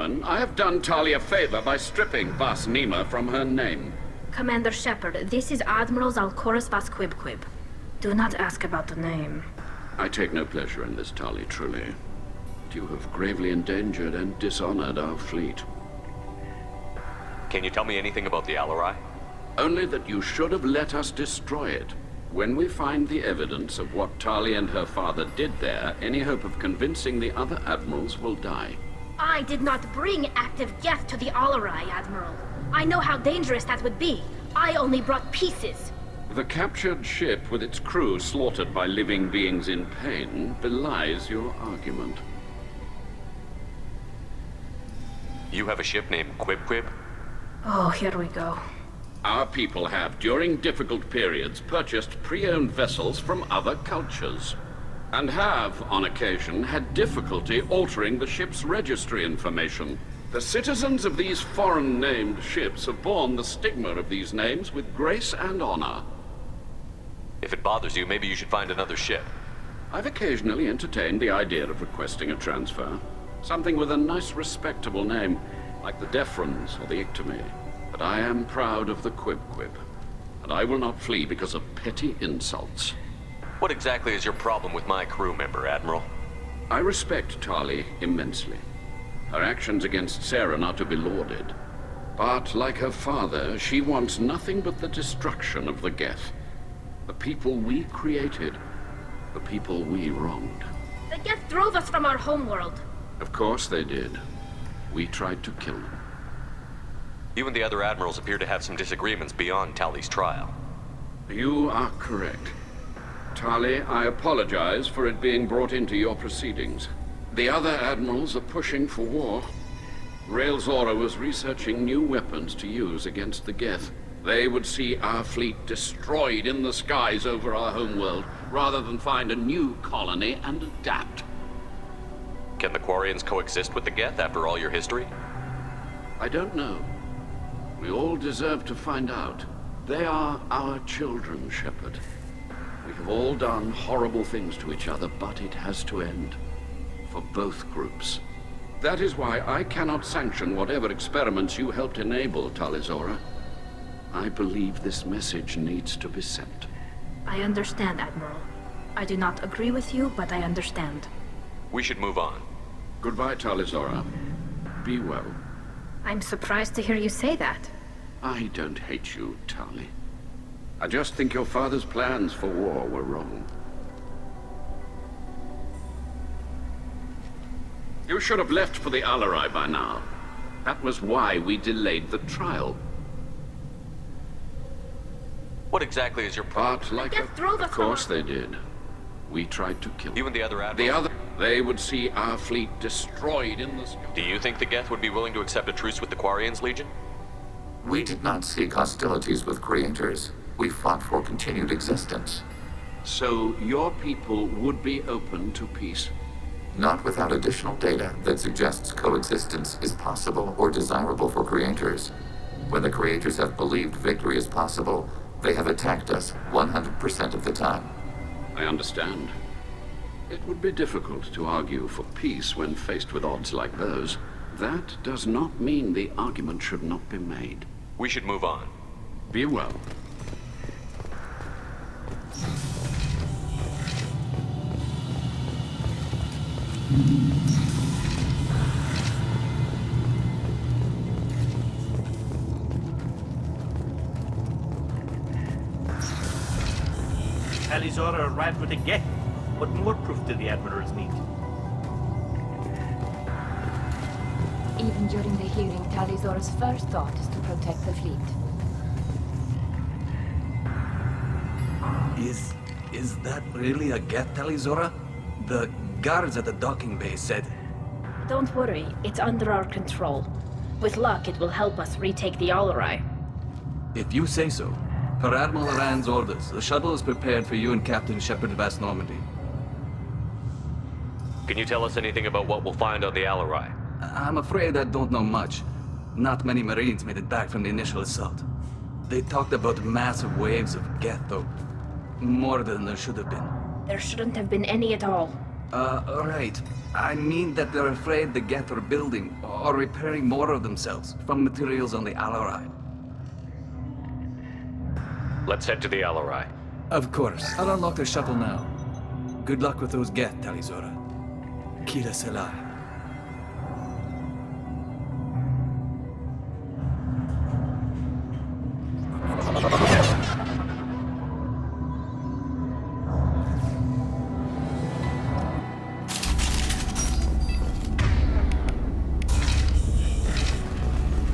gentlemen, I have done Tali a favor by stripping Vas Nima from her name. Commander Shepard, this is Admiral Zalkorus Vas Quib. Do not ask about the name. I take no pleasure in this, Tali, truly. But you have gravely endangered and dishonored our fleet. Can you tell me anything about the Alarai? Only that you should have let us destroy it. When we find the evidence of what Tali and her father did there, any hope of convincing the other admirals will die. I did not bring active Geth to the Alarai, Admiral. I know how dangerous that would be. I only brought pieces. The captured ship with its crew slaughtered by living beings in pain belies your argument. You have a ship named Quib? Oh, here we go. Our people have, during difficult periods, purchased pre-owned vessels from other cultures, and have, on occasion, had difficulty altering the ship's registry information. The citizens of these foreign-named ships have borne the stigma of these names with grace and honor. If it bothers you, maybe you should find another ship. I've occasionally entertained the idea of requesting a transfer. Something with a nice, respectable name, like the Defrons or the Ictomy. But I am proud of the Quib, and I will not flee because of petty insults. What exactly is your problem with my crew member, Admiral? I respect Tali immensely. Her actions against Saren are to be lauded. But, like her father, she wants nothing but the destruction of the Geth. The people we created. The people we wronged. The Geth drove us from our homeworld. Of course they did. We tried to kill them. You and the other admirals appear to have some disagreements beyond Tali's trial. You are correct. Tali, I apologize for it being brought into your proceedings. The other admirals are pushing for war. Rael Zora was researching new weapons to use against the Geth. They would see our fleet destroyed in the skies over our homeworld, rather than find a new colony and adapt. Can the Quarians coexist with the Geth after all your history? I don't know. We all deserve to find out. They are our children, Shepard. We have all done horrible things to each other, but it has to end. For both groups. That is why I cannot sanction whatever experiments you helped enable, Tali Zora. I believe this message needs to be sent. I understand, Admiral. I do not agree with you, but I understand. We should move on. Goodbye, Tali Zora. Be well. I'm surprised to hear you say that. I don't hate you, Tali. I just think your father's plans for war were wrong. You should have left for the Alarai by now. That was why we delayed the trial. What exactly is your problem? But like of course they did. We tried to kill You and the other admirals? They would see our fleet destroyed in the sky. Do you think the Geth would be willing to accept a truce with the Quarians, Legion? We did not seek hostilities with creators. We fought for continued existence. So your people would be open to peace? Not without additional data that suggests coexistence is possible or desirable for creators. When the creators have believed victory is possible, they have attacked us 100% of the time. I understand. It would be difficult to argue for peace when faced with odds like those. That does not mean the argument should not be made. We should move on. Be well. Tali Zora arrived with a Geth. What more proof do the admirals need? Even during the hearing, Tali Zora's first thought is to protect the fleet. Is that really a Geth, Tali Zora? The guards at the docking bay said... Don't worry, it's under our control. With luck, it will help us retake the Alarai. If you say so. Per Admiral Rand's orders, the shuttle is prepared for you and Captain Shepard Vas Normandy. Can you tell us anything about what we'll find on the Alarai? I'm afraid I don't know much. Not many Marines made it back from the initial assault. They talked about massive waves of Geth, though. More than there should have been. There shouldn't have been any at all. Right. I mean that they're afraid the Geth are building or repairing more of themselves from materials on the Alarai. Let's head to the Alarai. Of course. I'll unlock the shuttle now. Good luck with those Geth, Talizora. Kira Selah.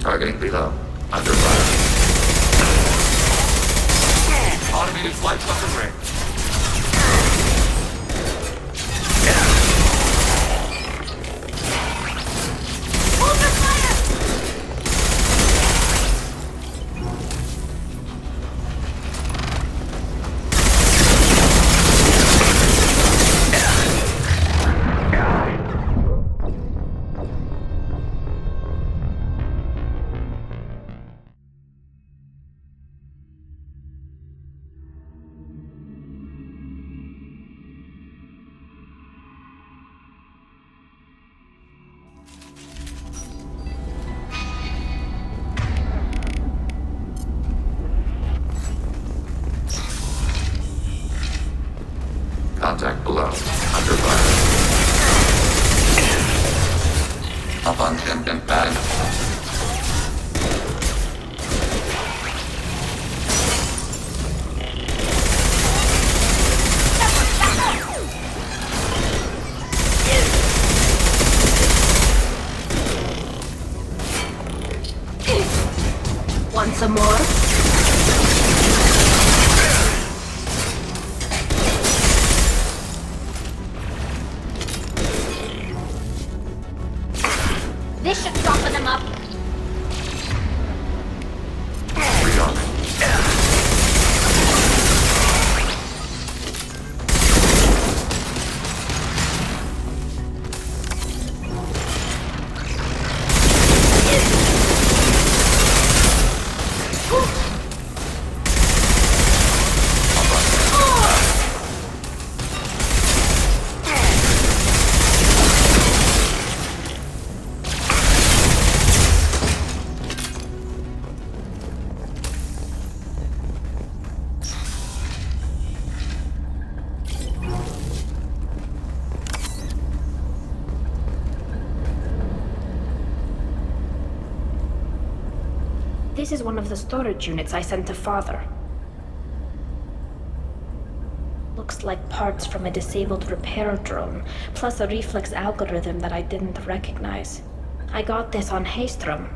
Targeting below. Under fire. Automated flight weapon ring. Contact below. Under fire. Up on and back. Want some more? This should soften them up. Rearm. This is one of the storage units I sent to Father. Looks like parts from a disabled repair drone, plus a reflex algorithm that I didn't recognize. I got this on Haystrom.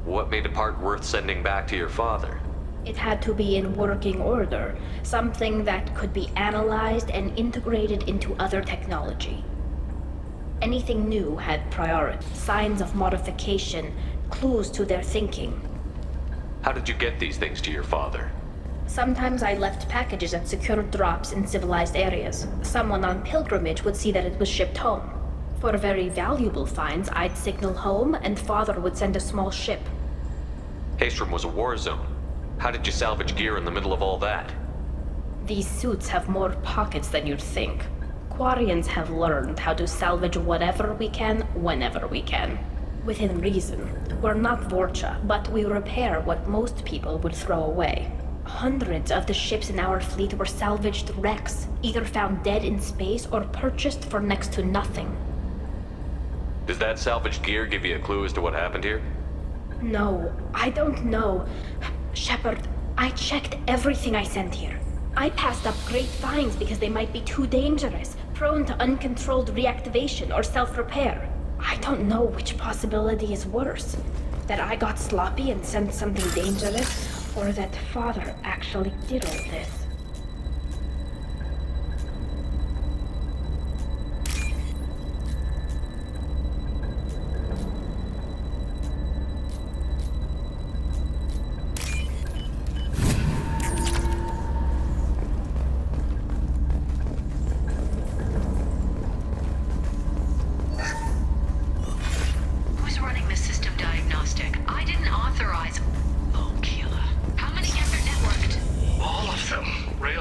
What made a part worth sending back to your father? It had to be in working order, something that could be analyzed and integrated into other technology. Anything new had priority, signs of modification, clues to their thinking. How did you get these things to your father? Sometimes I left packages at secured drops in civilized areas. Someone on pilgrimage would see that it was shipped home. For very valuable finds, I'd signal home, and Father would send a small ship. Haystrom was a war zone. How did you salvage gear in the middle of all that? These suits have more pockets than you'd think. Quarians have learned how to salvage whatever we can, whenever we can. Within reason. We're not Vorcha, but we repair what most people would throw away. Hundreds of the ships in our fleet were salvaged wrecks, either found dead in space or purchased for next to nothing. Does that salvaged gear give you a clue as to what happened here? No, I don't know. Shepard, I checked everything I sent here. I passed up great finds because they might be too dangerous, prone to uncontrolled reactivation or self-repair. I don't know which possibility is worse. That I got sloppy and sent something dangerous, or that Father actually did all this.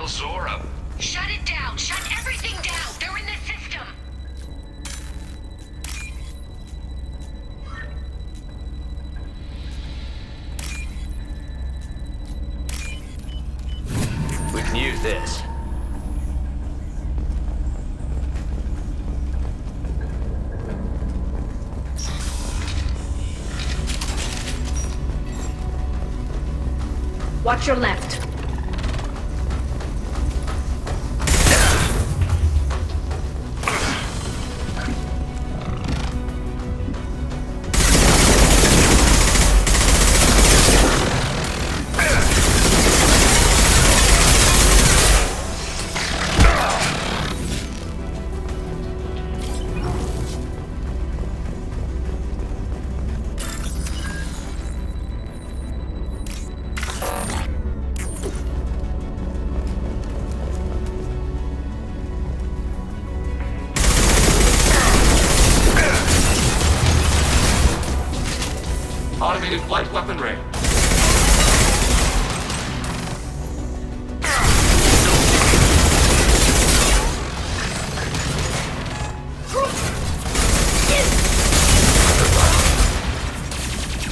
Zora. Shut it down! Shut everything down! They're in the system! this. Watch your left. Automated flight weaponry.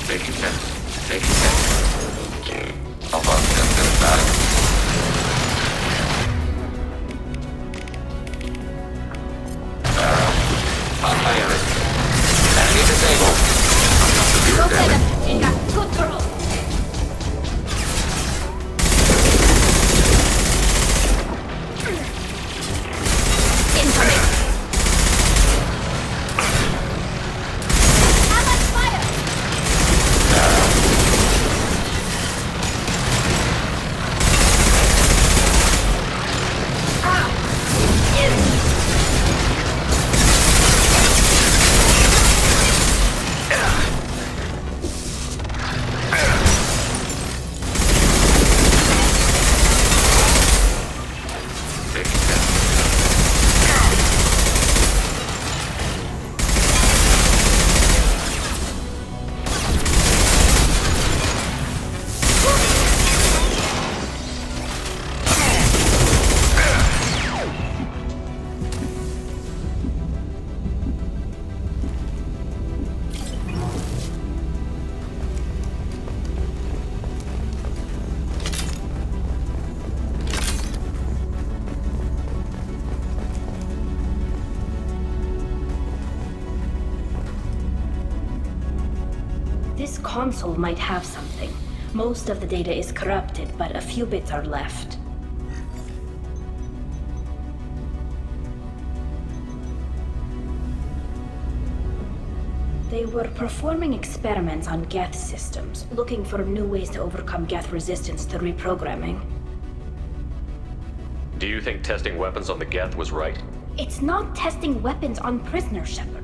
Take your chance. Take your chance. Alpha, just gonna die. Anti-air. Enemy disabled. Computer damage. In that good girl. Incoming. Allied fire. Take your chance. This console might have something. Most of the data is corrupted, but a few bits are left. They were performing experiments on Geth systems, looking for new ways to overcome Geth resistance to reprogramming. Do you think testing weapons on the Geth was right? It's not testing weapons on prisoners, Shepard.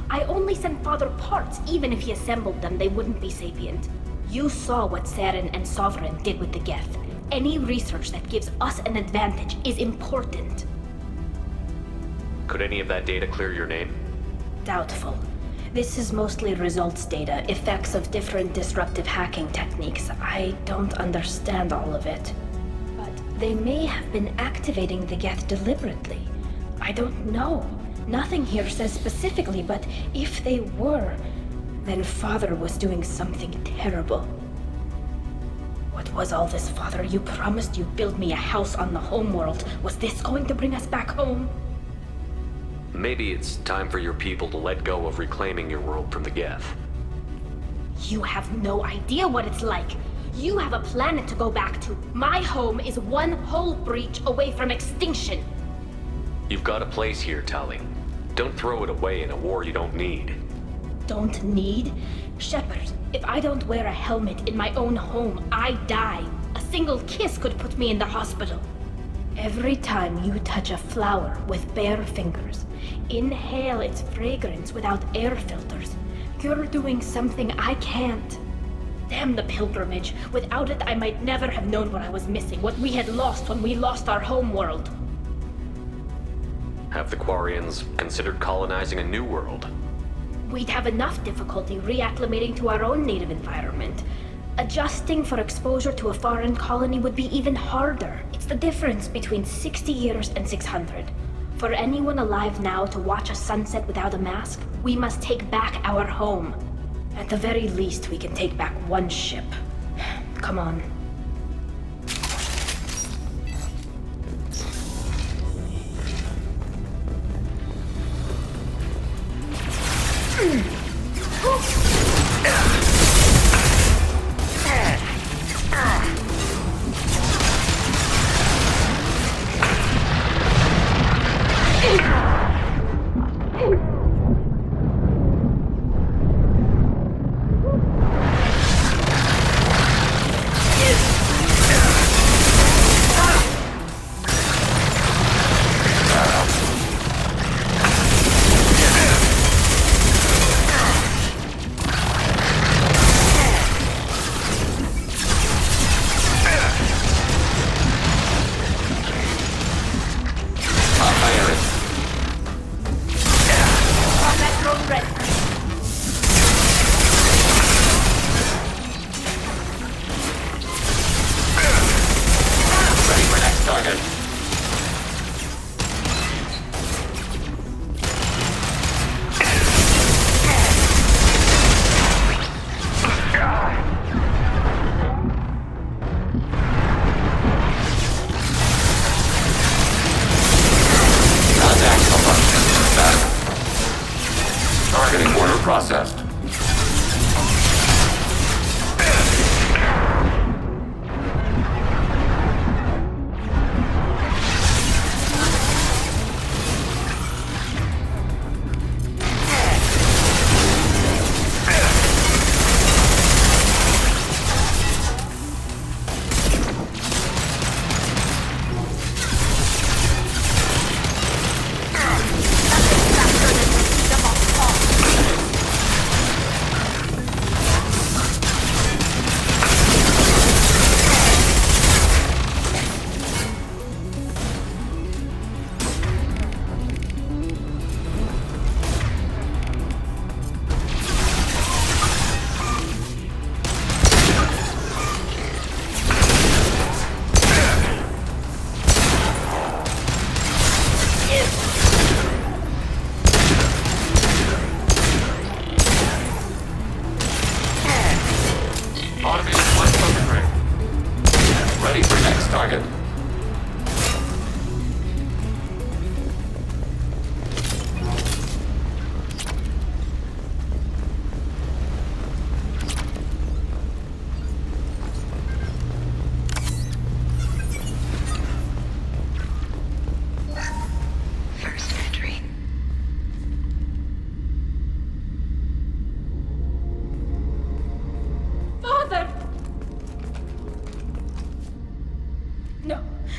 I only sent Father parts. Even if he assembled them, they wouldn't be sapient. You saw what Saren and Sovereign did with the Geth. Any research that gives us an advantage is important. Could any of that data clear your name? Doubtful. This is mostly results data, effects of different disruptive hacking techniques. I don't understand all of it. But they may have been activating the Geth deliberately. I don't know. Nothing here says specifically, but if they were, then Father was doing something terrible. What was all this, Father? You promised you'd build me a house on the homeworld. Was this going to bring us back home? Maybe it's time for your people to let go of reclaiming your world from the Geth. You have no idea what it's like. You have a planet to go back to. My home is one hull breach away from extinction. You've got a place here, Tali. Don't throw it away in a war you don't need. Don't need? Shepard, if I don't wear a helmet in my own home, I die. A single kiss could put me in the hospital. Every time you touch a flower with bare fingers, inhale its fragrance without air filters, you're doing something I can't. Damn the pilgrimage. Without it, I might never have known what I was missing, what we had lost when we lost our homeworld. Have the Quarians considered colonizing a new world? We'd have enough difficulty reacclimating to our own native environment. Adjusting for exposure to a foreign colony would be even harder. It's the difference between 60 years and 600. For anyone alive now to watch a sunset without a mask, we must take back our home. At the very least, we can take back one ship. Come on.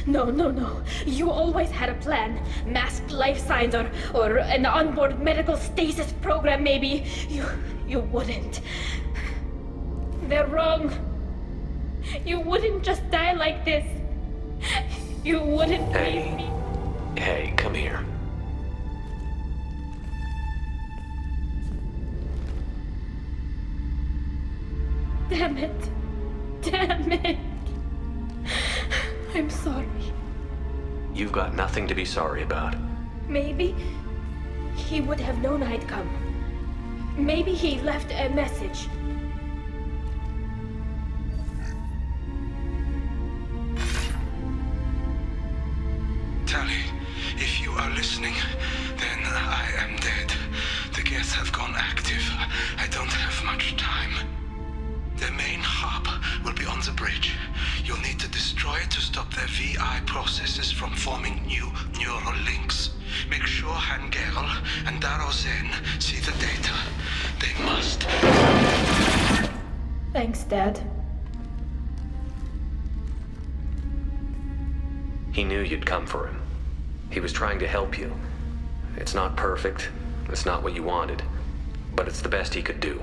No, no, no. You always had a plan. Masked life signs or an onboard medical stasis program, maybe. You wouldn't. They're wrong. You wouldn't just die like this. You wouldn't leave me. Hey, come here. Damn it. Damn it. I'm sorry. You've got nothing to be sorry about. Maybe he would have known I'd come. Maybe he left a message. Tali, if you are listening, then I am dead. The Geth have gone active. I don't have much time. Their main hub will be on the bridge. You'll need to destroy it to stop their VI processes from forming new neural links. Make sure Hangerl and Daro Zen see the data. They must. Thanks, Dad. He knew you'd come for him. He was trying to help you. It's not perfect. It's not what you wanted. But it's the best he could do.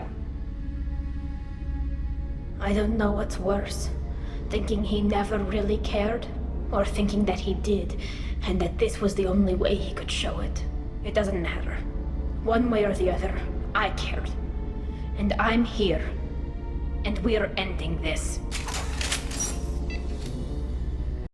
I don't know what's worse. Thinking he never really cared, or thinking that he did, and that this was the only way he could show it. It doesn't matter. One way or the other, I cared. And I'm here. And we're ending this.